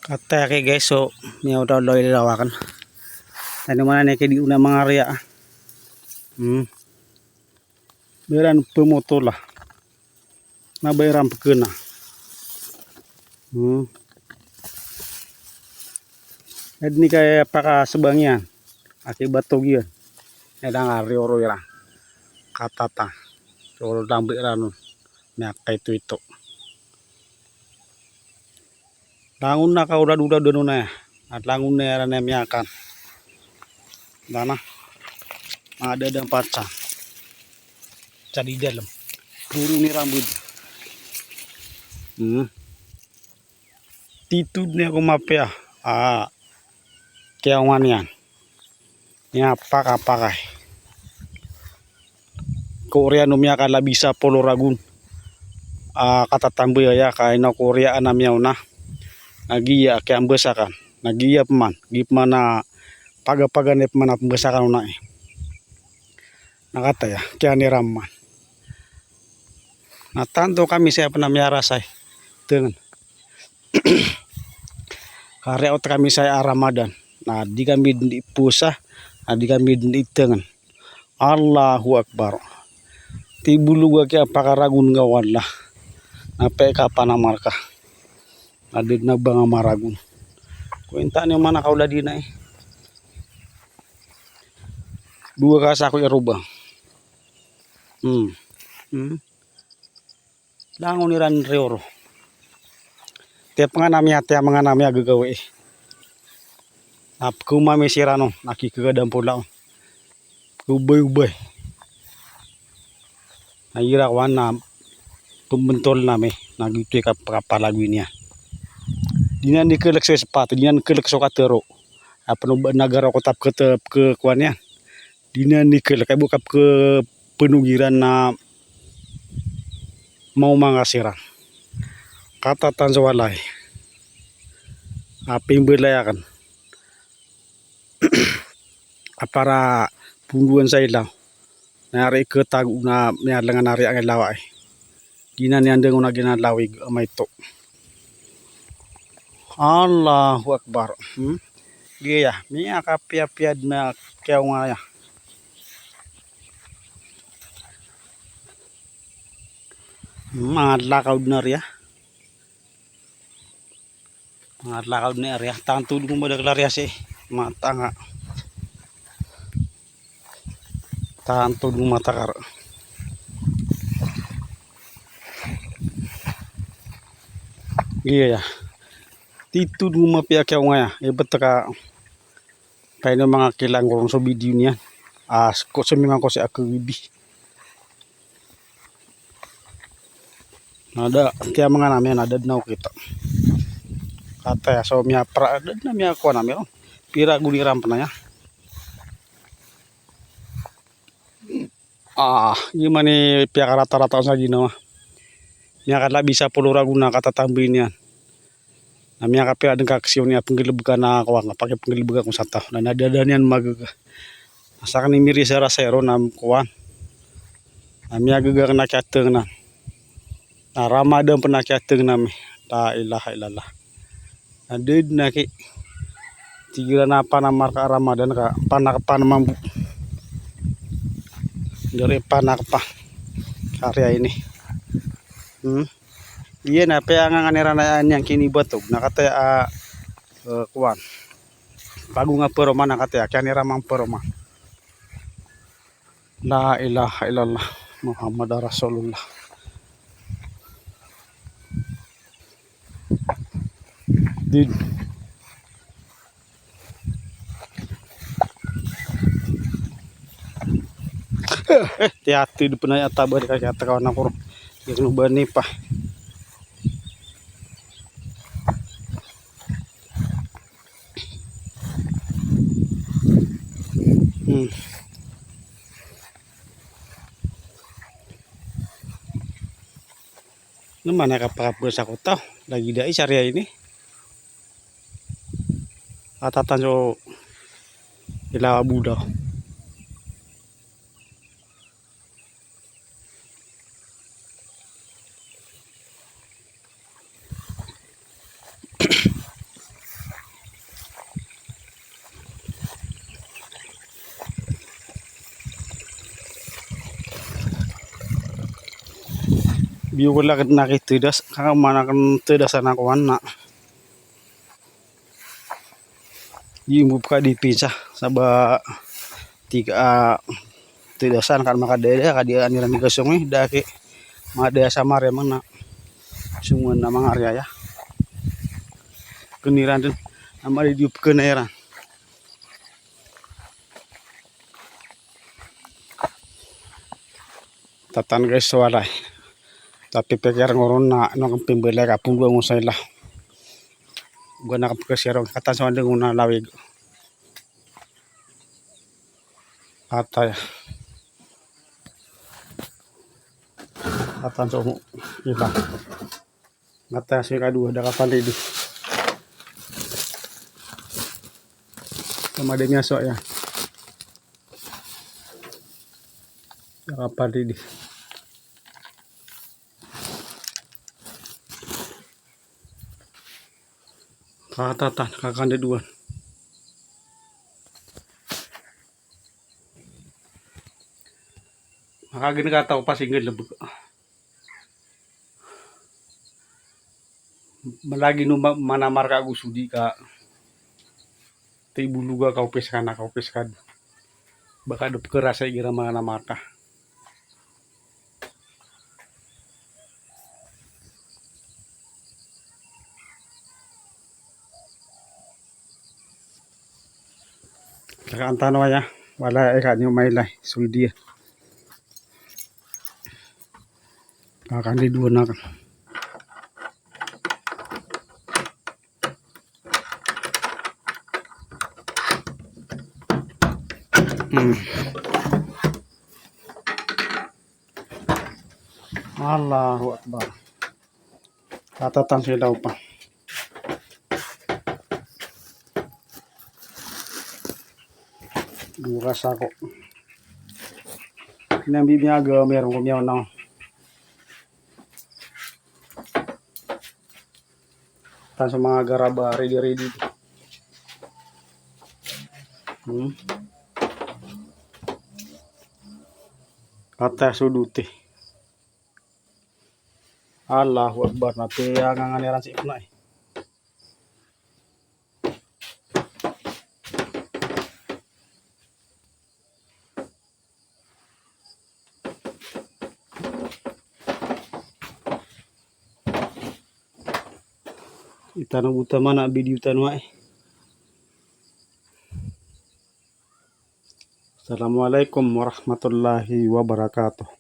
Kata kay guys, so may daw loy lawakan. Ano man na kay di una mga area. Beran pemotor lah. Nabayran pekena. Ini kayak apakah sebangian akibat togian. Ada ngario ya. Katata. Coro dambik ranu. Nyaka itu. Langun na kau udah dono na. At langun na yaran na miyakan. Dana. Ada dan paca. Cari dalam. Buru ni rambut. Titud ni ako mapya. Kaya yan. Ini apa kay. Korea numya kala bisa polo ragun. Kata tambu ya kay na Korea anamyaw na. Nagiya kaya ambesakan. Nagiya peman. Gip mana paga-paga ne peman ambesakan una. Nakata ya kaya ni ramman. Nah tanto kami saya pernah miara saya dengan karya otak kami saya Ramadan. Nah di kami di pusah, nah di kami di tengen. Allahu Akbar. Tibulu gua kaya apakah ragun gawan lah. Nape kapan amarkah? Adit na bang amaragun. Kuinta ni mana kau ladi na Dua kasa aku ya rubah. Langon iran reoro. Tiap menganami hati menganami agagawe. Ap kumami sirano naki kegadam pulau. Ubay. Nagira wana pembentol name nagitu kapal lagu ini ya. Dinan dikelek sepatu, dinan kelek sokatero. Apa negara kota ke kuannya. Dinan dikelek buka ke penugiran na mau mangasiran. Kata tanzawalai. Apa yang berlayakan. Apara punduan saya lang. Nari ke tagu na nialangan nari ang laway. Dinan yang dengung na ginalawi amay to. Allahu Akbar. Iya, miya kapiad na kaya nga ya. Mga lakaw na rin ya. Mga lakaw na rin ya. Tangan tulong mo magdaglar ya si. Mata nga. Tangan tulong matakar. Iya ya. Titud mo mapiak kaya nga ya. Ibat ka. Kaya ng mga kilang kurang sa video niya. Ko sumingan ko si ako bibi. Ada kaya mga namin ada na kita. Kata ya so miya pra ada na miya ko namin. Pira guliran pa na ya. Gimana nih pihak rata-rata sa ginawa. Miya kala bisa pulo raguna kata tambahin yan. Na miya kapira ng kaksyon niya penggilibukan na ako nga pakai penggilibukan kung sata. Na nadadanian magaga. Asa kan miri sa rasero na kuan. Na miya gaga na kyateng na. Na Ramadan pernah kyateng na mi. La ilaha illallah. Na did na ki. Tigira na pa na marka Ramadan ka panak pa naman. Dari panak pa. Karya ini. Iya na pa nga nganiranayan yang kini batog nakataya kuan. Bago nga peroma nakataya kaya niramang peroma. La ilaha illallah Muhammad Rasulullah. Did hati-hati di penanya tabar kaya kawan ako yung bani pa. Naman nakapakapos ako tao. Lagi dai syariah ini. Atatan so ilawa budaw. Biyo ko lang nakitidas, kakamana kan tidasan ako anak. Yimub ka di pinsa saba tiga tidasan kan makadeda kadia aniran gasong daki madaya sama area mana sungun na mga area ya. Keniran din amari diup keneran. Tatan guys suara. Tapi pikir ngoron na nang pimbele ka pun gua ngusay lah. Gua nak kesirong kata sama dengan na lawig. Kata ya. Kata so ilang. Ngata si kadua ada kapal di. Sama dia nyasok ya. Kapal di. Katatan kakande dua. Maka gini kata pas ingat lebih. Malagi numa mana marka gusudi ka. Tibu luga kau peskan. Baka dup kerasa gira mana marka. Kakantano ya, wala eka nyo mailay, suldi. Kakandi dua na. Allahu Akbar. Catatan sila pa. Bukas ako. Pinambibiyaga, meron ko miyaw na. Tan sa mga garaba, ready. Kata suduti. Allahu Akbar, natin ang nganiran si Ipna. Itanong utama na video tanwa. Assalamualaikum warahmatullahi wabarakatuh.